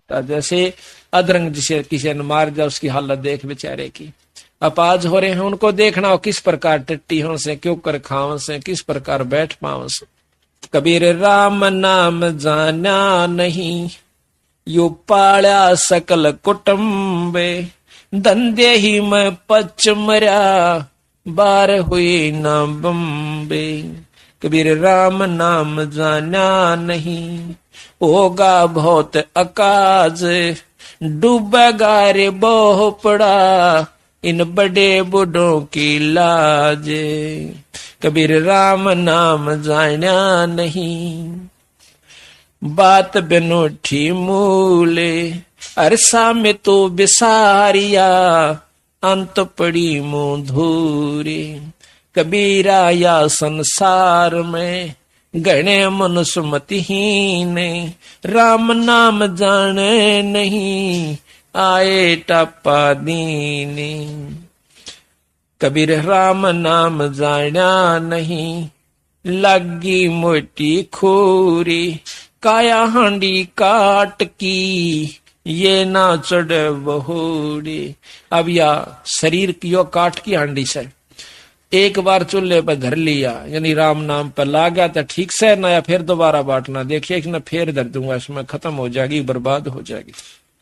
सकता। जैसे अधरंग जिसे किसी ने मार दिया, उसकी हालत देख बेचारे की। अपाज हो रहे हैं, उनको देखना हो किस प्रकार टट्टी हो से, क्यों कर खाव से, किस प्रकार बैठ पाव से। कबीर राम नाम जाना नहीं, यू पाल्या सकल कुटुंबे, धंधे ही में पच मरा, बार हुई न बम्बे। कबीर राम नाम जाना नहीं, होगा बहुत अकाज, डूबेगा रे बोह पड़ा, इन बड़े बूढ़ों की लाज। कबीर राम नाम जाना नहीं, बात बिनूठी मूले, अरसा में तो बिसारिया, अंत पड़ी मुंह धूरे। कबीरा या संसार में गणे मनुष्य मतिहीन, राम नाम जाने नहीं, आए टप्पा दीने। कबीर राम नाम जाना नहीं, लगी मोटी खोरी, काया हांडी काट की, ये ना चढ़ बहोड़े। अब या शरीर की यो काट की हांडी से एक बार चूल्हे पर धर लिया, यानी राम नाम पर ला गया तो ठीक से ना, या फिर दोबारा बांटना, देखिए कि ना फिर धर दूंगा, इसमें खत्म हो जाएगी, बर्बाद हो जाएगी।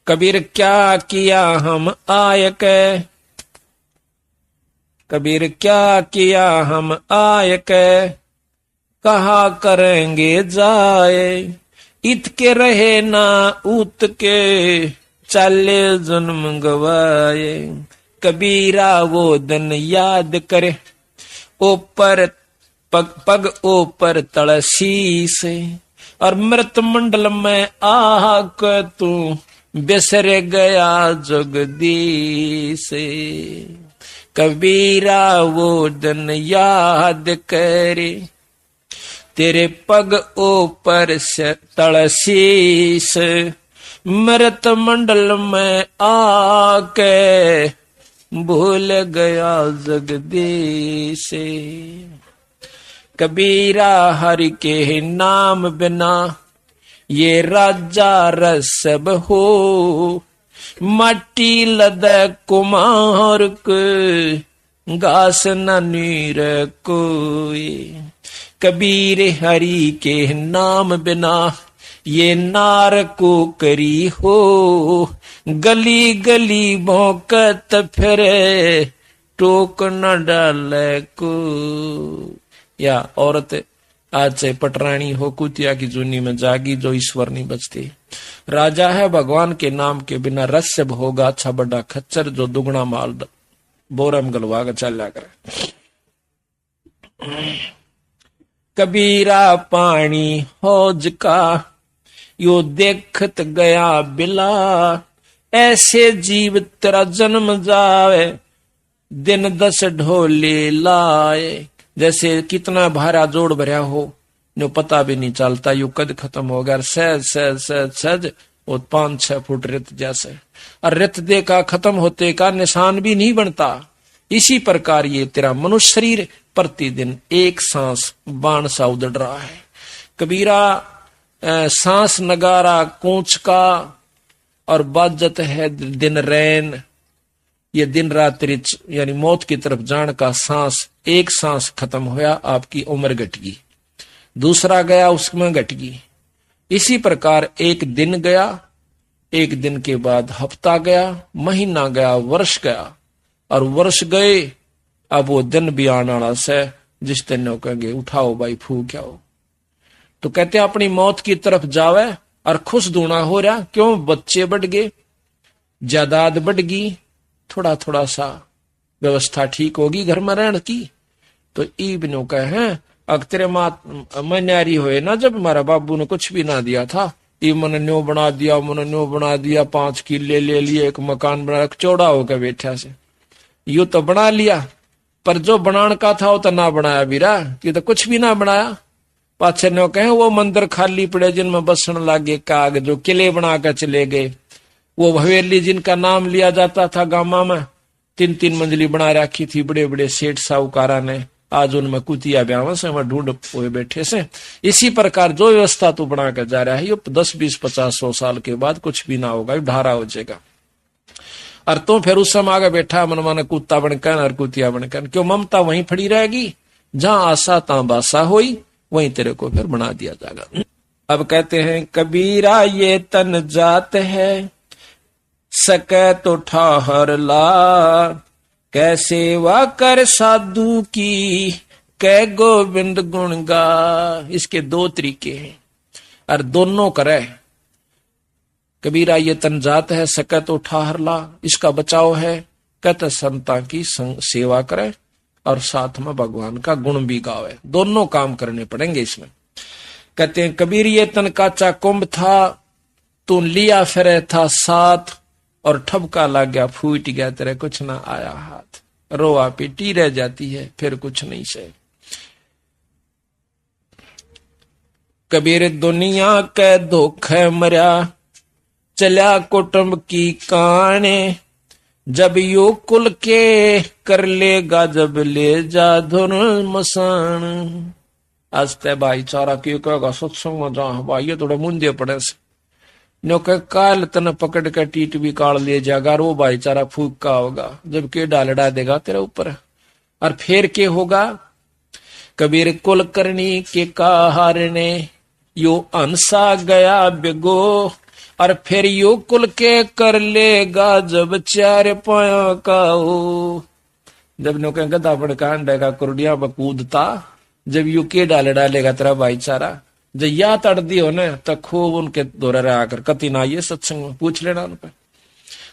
कबीर क्या किया हम आय के, कबीर क्या किया हम आय के, कहा करेंगे जाए, इत के रहे ना उत के, चाले जन्म गवाए। कबीरा वो दिन याद करे, ऊपर पग ऊपर तड़सी से, और मृत मंडल में आक तू बिसर गया जगदीश। कबीरा वो दिन याद करे, तेरे पग ऊपर से तड़सीस, मृत मंडल में आके भूल गया जगदीश। कबीरा हरि के नाम बिना ये राजा रसब हो, मट्टी लद कुमार के घास न नीर कोई। कबीर हरि के नाम बिना ये नार को करी हो, गली गली भौंकत फिरे, टोक न डाले को। या औरत आज से पटरानी हो, कुतिया की जूनी में जागी, जो ईश्वर नहीं बचती। राजा है भगवान के नाम के बिना रस्य होगा, अच्छा बड़ा खच्चर जो दुगना माल बोरम गलवा कर चल करे। कबीरा पानी हौज का यो देखत गया बिला, ऐसे जीव तेरा जन्म जावे, दिन 10 ढोले लाए। जैसे कितना भारा जोड़ भरा हो, जो पता भी नहीं चलता, यू कद खत्म हो गया, सहज सहज सहज सहज वो 5-6 फुट रेत जैसे, और रेत दे का खत्म होते का निशान भी नहीं बनता। इसी प्रकार ये तेरा मनुष्य शरीर प्रतिदिन एक सांस बाण सा उदड़ रहा है। कबीरा सांस नगारा कूच का, और बाजत है दिन रैन, ये दिन रात रिच, यानी मौत की तरफ जान का सांस। एक सांस खत्म होया, आपकी उम्र घट गई, दूसरा गया उसमें घट गई। इसी प्रकार एक दिन गया, एक दिन के बाद हफ्ता गया, महीना गया, वर्ष गया, और वर्ष गए, अब वो दिन भी आने वाला से जिस दिन कहेंगे उठाओ भाई फूक आओ। तो कहते अपनी मौत की तरफ जावे और खुश दूना हो रहा, क्यों? बच्चे बढ़ गए, जायदाद बढ़ गई, थोड़ा थोड़ा सा व्यवस्था ठीक होगी घर में रहने की। तो इब्नो कहे अग तेरे मैं न्यारी हुए ना, जब हमारा बाबू ने कुछ भी ना दिया था, ये मन न्यो बना दिया, मन न्यो बना दिया, 5 किले ले लिए, एक मकान बना, चौड़ा होकर बैठा से, यू तो बना लिया, पर जो बनाने का था वो तो ना बनाया बीरा, ये तो कुछ भी ना बनाया। पाछे न्यो कहे वो मंदिर खाली पड़े जिनमें बसन लागे काग, जो किले बना कर चले गए। वो हवेली जिनका नाम लिया जाता था गामा में, 3-3 मंजिली बना रखी थी, बड़े बड़े सेठ साहूकारा ने, आज उनमें कुतिया ब्याह से वह ढूंढ हुए बैठे से। इसी प्रकार जो व्यवस्था तू बना कर जा रहा है ये 10, 20, 50, 100 साल के बाद कुछ भी ना होगा, ढारा हो जाएगा। और तो फिर उस समय आगे बैठा मन मन कुत्ता बनकर और कुतिया बनकर, क्यों ममता वहीं खड़ी रहेगी, जहां आशा तहां बासा होई, वहीं तेरे को फिर बना दिया जाएगा। अब कहते हैं कबीरा ये तन जात है, सके तो ठहर ला, कैसे वा कर साधु की, कै गोविंद गुण गा। इसके 2 तरीके हैं और दोनों करे। कबीरा ये तन जात है, सके तो ठहर ला, इसका बचाव है, कहते संता की सेवा करे और साथ में भगवान का गुण भी गावे। दोनों काम करने पड़ेंगे इसमें। कहते हैं कबीर ये तन काचा कुंभ था, तू लिया फिरे था साथ, और ठबका लग गया फूट गया तेरे कुछ ना आया हाथ। रोआ पीटी रह जाती है फिर कुछ नहीं से। कबीर दुनिया के धोखे मर्या, चल्या कुटुंब की काने, जब यो कुल के कर लेगा जब ले जा धुन मसान। आज ते भाईचारा क्यों कहेगा सत्संग में जा भाई, ये थोड़ा मुंदे पड़े से नो के काल तन पकड़ के टीट भी काल ले जाएगा, रो भाईचारा फूक का होगा, जब के डालडा देगा तेरे ऊपर। और फिर के होगा, कबीर कुल करनी के कहारने, यो अंसा गया बिगो, और फिर यो कुल के कर लेगा जब 4 पाया का हो। जब नो के गदा पड़कान देगा कुरडिया बकूदता, जब यू के डालेगा तेरा भाईचारा, जब या तड़ दी हो न तो खूब उनके दौरे आकर कति ना ये सत्संग में पूछ लेना उन पर।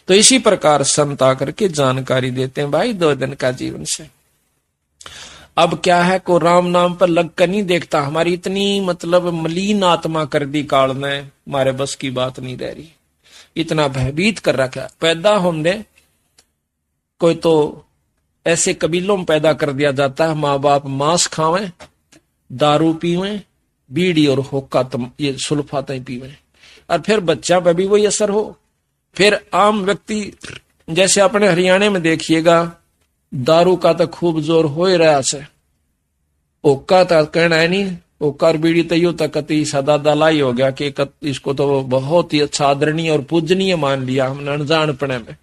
तो इसी प्रकार संत आकर के जानकारी देते हैं भाई 2 दिन का जीवन से। अब क्या है को राम नाम पर लग कर नहीं देखता, हमारी इतनी मतलब मलिन आत्मा कर दी काल ने, हमारे बस की बात नहीं रह रही, इतना भयभीत कर रखा। पैदा होने कोई तो ऐसे कबीलों में पैदा कर दिया जाता है, माँ बाप मांस खावें, दारू पीवें, बीड़ी और हुक्का ये सुल्फाते पीवें, और फिर बच्चा पे भी वही असर हो। फिर आम व्यक्ति जैसे अपने हरियाणा में देखिएगा, दारू का तो खूब जोर हो ही रहा से, हुक्का तो कहना है नहीं, हुक्का और बीड़ी तो यूं तक कति सदा दलाई हो गया कि इसको तो बहुत ही अच्छा आदरणीय और पूजनीय मान लिया हमने अनजानपने में।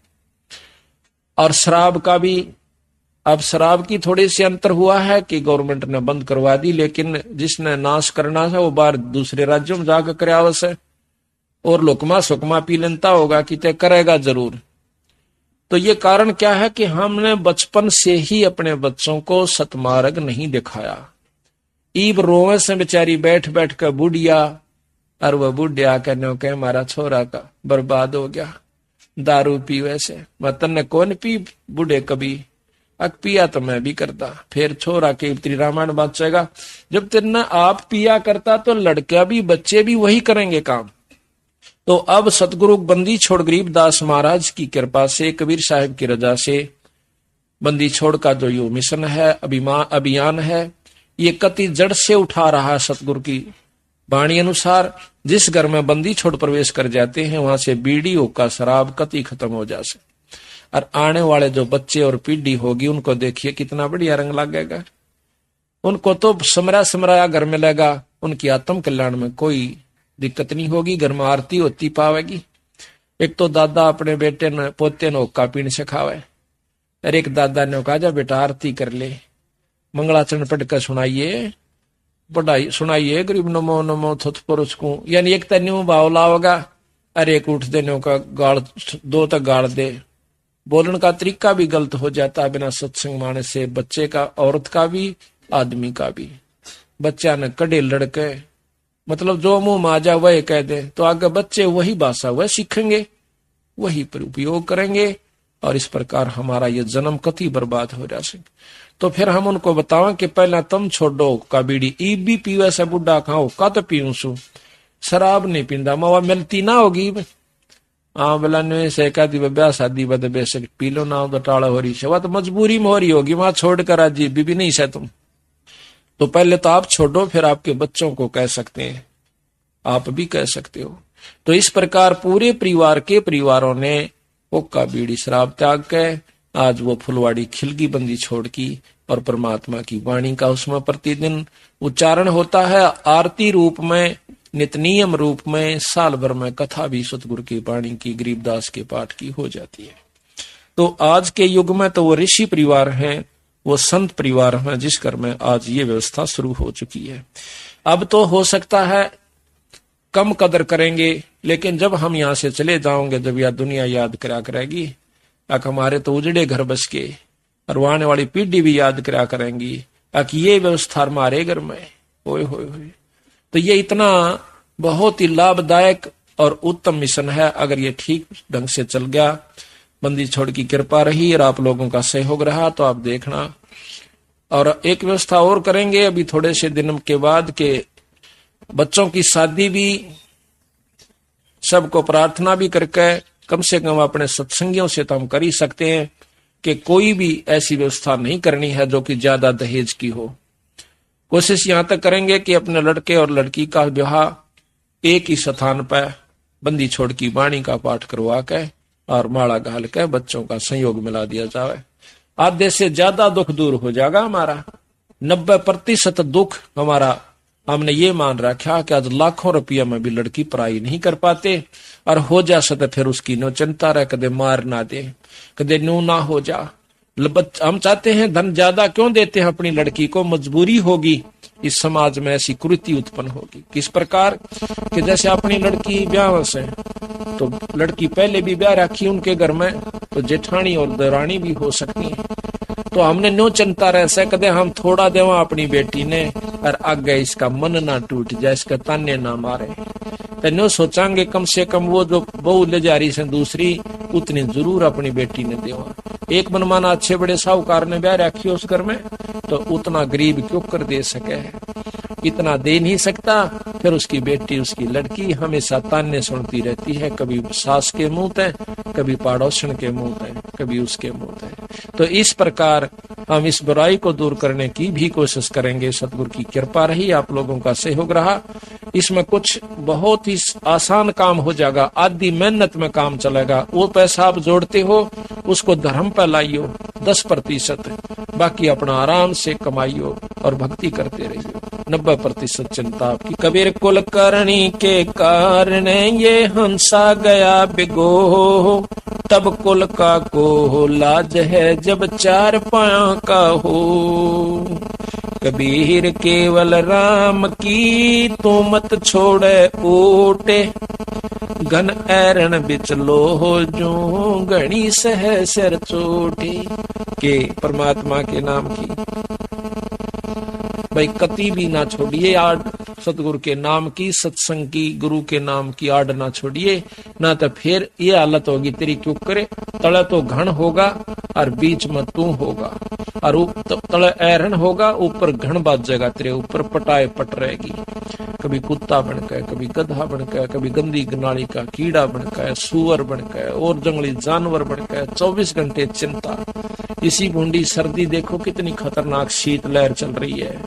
और शराब का भी, अब शराब की थोड़ी सी अंतर हुआ है कि गवर्नमेंट ने बंद करवा दी, लेकिन जिसने नाश करना था वो बाहर दूसरे राज्यों में जाकर करावस है, और लुकमा सुकमा पी लेता होगा कि तय करेगा जरूर। तो ये कारण क्या है कि हमने बचपन से ही अपने बच्चों को सतमार्ग नहीं दिखाया। ईब रोवे से बेचारी बैठ बैठ कर बुढ़िया, और वह बुढ़िया कहने के हमारा छोरा का बर्बाद हो गया दारू पीवे से। मतन ने कौन पी बूढ़े कभी, अक पिया तो मैं भी करता, फिर छोरा के उत्तरी रामायण बचेगा। जब तेरना आप पिया करता तो लड़का भी बच्चे भी वही करेंगे काम। तो अब सतगुरु बंदी छोड़ गरीबदास महाराज की कृपा से, कबीर साहिब की रजा से, बंदी छोड़ का जो यो मिशन है, अभियान है, ये कति जड़ से उठा रहा है। सतगुरु की वाणी अनुसार जिस घर में बंदी छोड़ प्रवेश कर जाते हैं वहां से बीड़ी हुक्का शराब कति खत्म हो जाए। और आने वाले जो बच्चे और पीढ़ी होगी उनको देखिए कितना बढ़िया रंग लगेगा। उनको तो समरा समराया घर में लेगा, उनकी आत्म कल्याण में कोई दिक्कत नहीं होगी, घर में आरती होती पावेगी। एक तो दादा अपने बेटे ने पोते ने हुक्का पीने सिखावे, और एक दादा ने कहा जा बेटा आरती कर ले, मंगलाचरण पढ़ कर सुनाइए, पढ़ाई सुनाइए, गरीब नमो नमो थुथ पुरुष को, यानी एक तन्यू भाव लाओगा, अरे एक उठ देने का गाड़ 2 तक गाड़ दे। बोलने का तरीका भी गलत हो जाता है बिना सत्संग माने से, बच्चे का, औरत का भी, आदमी का भी। बच्चा ने कड़े लड़के मतलब जो मुंह माजा वह कह दे, तो आगे बच्चे वही भाषा वह सीखेंगे, वही पर उपयोग करेंगे, और इस प्रकार हमारा ये जन्म कति बर्बाद हो जा सके। तो फिर हम उनको बताओ कि पहला तुम छोड़ो का बीड़ी, ईब भी पीवे से बुढ़ा खाओ का तो पीऊ सु, शराब नहीं पींदा, मवा मिलती ना होगी। हाँ बोला ने से कह दी ब्याह शादी बद बेशक पी लो ना, तो टाड़ा हो रही है, वह तो मजबूरी में हो रही होगी, वहां छोड़कर आज भी नहीं से तुम। तो पहले तो आप छोड़ो, फिर आपके बच्चों को कह सकते हैं, आप भी कह सकते हो। तो इस प्रकार पूरे परिवार के परिवारों ने हुक्का बीड़ी शराब त्याग के आज वो फुलवाड़ी खिलगी बंदी छोड़ की और परमात्मा की वाणी का उसमें प्रतिदिन उच्चारण होता है। आरती रूप में, नितनियम रूप में, साल भर में कथा भी सतगुरु की वाणी की, गरीबदास के पाठ की हो जाती है। तो आज के युग में तो वो ऋषि परिवार हैं, वो संत परिवार हैं, जिस घर में आज ये व्यवस्था शुरू हो चुकी है। अब तो हो सकता है कम कदर करेंगे, लेकिन जब हम यहां से चले जाओगे, जब यह दुनिया याद करा करेगी, हमारे तो उजड़े घर बस के, और आने वाली पीढ़ी भी याद करा करेंगी कि ये व्यवस्था हमारे घर में होए होए होए। तो ये इतना बहुत ही लाभदायक और उत्तम मिशन है। अगर ये ठीक ढंग से चल गया, बंदी छोड़ की कृपा रही और आप लोगों का सहयोग रहा, तो आप देखना। और एक व्यवस्था और करेंगे अभी थोड़े से दिन के बाद के बच्चों की शादी भी सबको प्रार्थना भी करके, कम से कम अपने सत्संगियों से तो हम कर ही सकते हैं कि कोई भी ऐसी व्यवस्था नहीं करनी है जो कि ज्यादा दहेज की हो। कोशिश यहां तक करेंगे कि अपने लड़के और लड़की का विवाह एक ही स्थान पर बंदी छोड़ की वाणी का पाठ करवा के और माला घाल के बच्चों का संयोग मिला दिया जाए। आधे से ज्यादा दुख दूर हो जाएगा हमारा। 90% दुख हमारा, हमने ये मान रखा कि आज लाखों रुपया में भी लड़की पढ़ाई नहीं कर पाते, और हो जा सके फिर उसकी नो चिंता रहे, कदे मार ना दे, कदे नू ना हो जा। हम चाहते हैं धन ज्यादा क्यों देते हैं अपनी लड़की को, मजबूरी होगी, इस समाज में ऐसी कुरीति उत्पन्न होगी। किस प्रकार कि जैसे अपनी लड़की ब्याह से, तो लड़की पहले भी ब्याह रखी उनके घर में, तो जेठानी और दरानी भी हो सकती है। तो हमने नो चिंता रह से, कदे हम थोड़ा देवा अपनी बेटी ने, और आगे इसका मन ना टूट जाए, इसका ताने ना मारे। तो नो सोचांगे कम से कम वो जो बहू ले जा रही से दूसरी, उतनी जरूर अपनी बेटी ने देवा। एक मनमाना अच्छे बड़े साहूकार ने ब्याह रखी उस घर में, तो उतना गरीब क्यों कर दे सके, इतना दे नहीं सकता। फिर उसकी बेटी, उसकी लड़की हमेशा ताने सुनती रहती है, कभी सास के मुंह ते, कभी पड़ोसन के मुंह ते, कभी उसके मुंह ते। तो इस प्रकार हम इस बुराई को दूर करने की भी कोशिश करेंगे। सतगुरु की कृपा रही, आप लोगों का सहयोग रहा। इसमें कुछ बहुत ही आसान काम हो जाएगा, आधी मेहनत में काम चलेगा। वो पैसा आप जोड़ते हो, उसको धर्म पर लाइयो 10%, बाकी अपना आराम से कमाइयो और भक्ति करते रहियो। 90% चिंता आपकी। कबीर कुल करणी के कारण ये हंसा गया बिगो, तब कुल का को लाज है जब चार पाया का हो। कबीर केवल राम की तू मत छोड़े ओटे, घन ऐरण बिच लो जो घनी सह सिर चोटे। के परमात्मा के नाम की भाई कति भी ना छोड़िए आड़, सतगुरु के नाम की, सत्संग की, गुरु के नाम की आड़ ना छोड़िए, ना तो फिर ये हालत होगी तेरी क्यों करे। तले तो घन होगा और बीच में तू होगा, और तले ऐरन होगा, ऊपर घन बाजेगा, तेरे ऊपर पटाए पट रहेगी। कभी कुत्ता बनकर, कभी गधा बनकर, कभी गंदी नाली का कीड़ा बनकर, सुअर बनकर और जंगली जानवर बनकर, 24 घंटे चिंता। इसी बूंदी सर्दी देखो कितनी खतरनाक शीत लहर चल रही है।